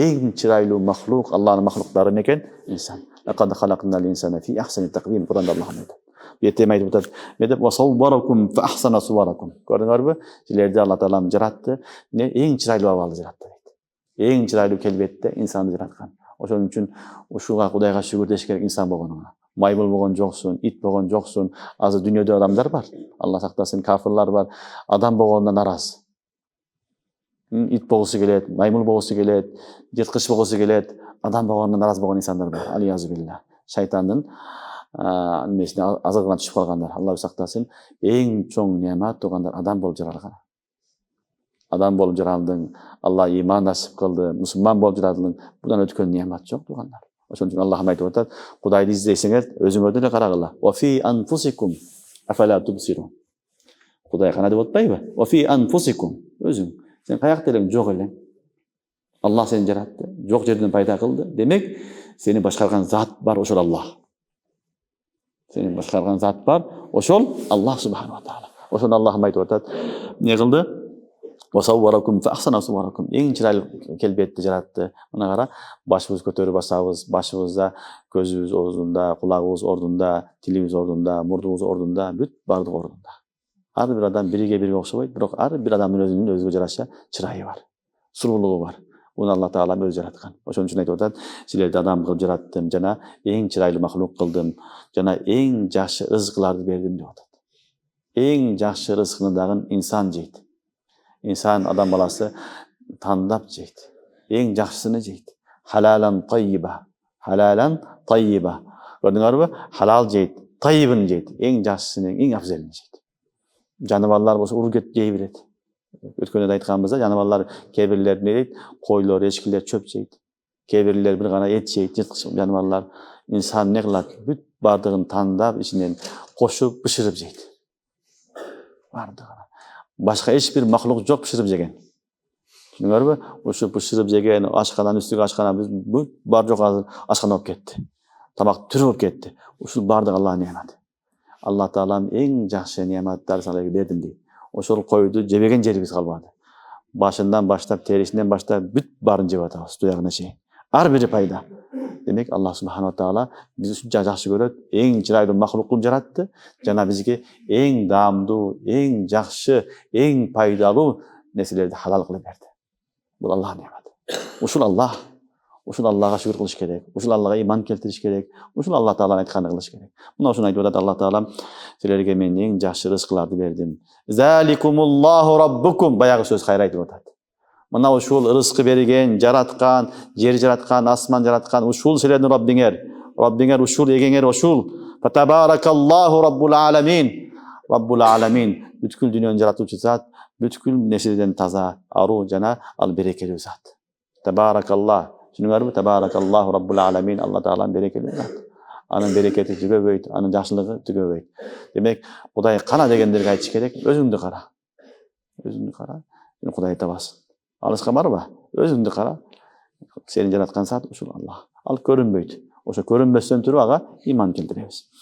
Eng çıraylı mahluk, Allah'ın mahlukları meken insan. Laqad halaqnal insana fi ahsani taqvim. Kur'an'da Allah aytadi. Yetem aytып атат. Medep wa sawwarakum fa ahsana suwarakum. Gördüңөрбү? Sizlerdi Allah Taala jarattı. Ne eng çıraylı abaldı jarattı. Eng çıraylı kelbetте insanды жараткан. Ошон үчүн ушуга Кудайга шүгүр деш керек инсан болгонуңа. Майбыл болгон жоксун, ит болгон жоксун. Азыр дүйнөдө адамдар бар. Allah сактасын, кафирлар бар. Адам болгондон наразы. Ит болгусу келет, маймыл болгусу келет, жырткыч болгусу келет. Адам болгондон наразы болгон инсандар бар. Алиязу билла. Шайтандын немесине азыгына түшүп калгандар. Алла сактасын. Эң чоң неамат тугандар адам болуп жаралган. Адам болуп жаралдың, Алла иман насип кылды, мусулман болуп жаралдың. Будан өткөн неамат жок тугандар. Ошон үчүн Аллах айтып атат, Кудайды издесеңер, өзүңөрдү эле карагыла. Ва фи анфусикум афала тубсирун. Кудай кана деп атпайбы? Ва фи анфусикум. Өзүң. Сен каякта элең, жок элең. Алла сени жаратты, жок жерден пайда кылды. Демек, сени башкарган зат бар, ошол Аллах. Сени башкарган зат бар, ошол Аллах субхана ва таала. Ошону Аллахым айтып атат. Не кылды? Wasawwarakum fa ahsana suwarakum. Эң чырайлы келбетти жаратты. Мына кара, башыбыз көтөрүп басабыз, башыбызда көзүбүз ордунда, кулагыбыз ордунда, тилибиз ордунда, мурдубуз ордунда, бүт бардык ордунда. Ар бир адам бириге окшобойт, бирок ар бир адамдын өзүнүн өзгө жараша чырайы бар, суруулугу бар. Муну Алла Таала өзү жараткан. Ошон үчүн айтып атат, силерди адам кылып жараттым, жана эң чырайлы махлук кылдым, жана эң жакшы рызыкларды бердим деп атат. Эң жакшы рызыкны дагы инсан жейт. İnsan adam balası tandap jeyt. Eң жакшысыны жейт. Halalan tayyiba. Halalan tayyiba. Gördüңөрбү? Halal jeyt, tayyibini jeyt. Eң жакшысыны, eң afzalini jeyt. Жаныбарлар болсо уруп кетип жей берет. Өткөндө айтканбыз да, жаныбарлар кээ-бирлер эмне дейт? Койлор, эчкилер чөп жейт. Кээ-бирлер бир гана эт жейт, жырткыч жаныбарлар. İnsan эмне кылат? Бүт бардыгын тандап, ичинен кошуп, бышырып жейт. Бардыгын. Башка эч бир махлук жок бышырып жеген. Түшүнүңөрбү? Ушу бышырып жеген, ашканан үстүгө ашканан бүт бар жок азыр ашкана болуп кетти. Тамак түрү болуп кетти. Ушул бардык Аллахтын неаматы. Алла Таалам эң жакшы неаматтарды силерге бердим дейт. Ошол койду жебеген жерибиз калбады. Башынан баштап, терисинен баштап бүт барын жеп атабыз, туягына чейин. Ар бири пайда. Демек Аллах субхана таала бизди ушунча жакшы көрөт, эң чырайлуу махлук кылып жаратты, жана бизге эң даамдуу, эң жакшы, эң пайдалуу нерселерди халал кылып берди. Бул Аллахтын неаматы. Ушул Аллах, ушул Аллага шүгүр кылыш керек, ушул Аллага иман келтириш керек, ушул Алла Тааланын айтканын кылыш керек. Мына ушуну айтып атат Алла Таала, силерге мен эң жакшы рызыкларды бердим. Заликумуллаху раббукум, баягы сөз кайра айтып атат. Мына ушул рызкы берген, жараткан, жер жараткан, асман жараткан, ушул силердин Раббиңер. Раббиңер ушул, эгеңер ушул. Фатабаракаллаху раббул аламин. Раббул аламин. Бүткүл дүйнөнү жаратуучу зат, бүткүл нерседен таза, аруу жана ал берекелүү зат. Табаракаллах. Түшүнүңөрбү? Табаракаллаху раббул аламин. Алла Тааланын берекелүү зат. Анын берекети түгөбөйт, анын жакшылыгы түгөбөйт. Демек, Кудай кана дегендерге айтыш керек, өзүңдү кара. Өзүңдү кара. Кудай табасың. Алыска барбы? Өзүңдү кара. Сени жараткан зат ушул Аллах. Ал көрүнбөйт. Ошо көрүнбөстөн туруп ага иман келтиребиз.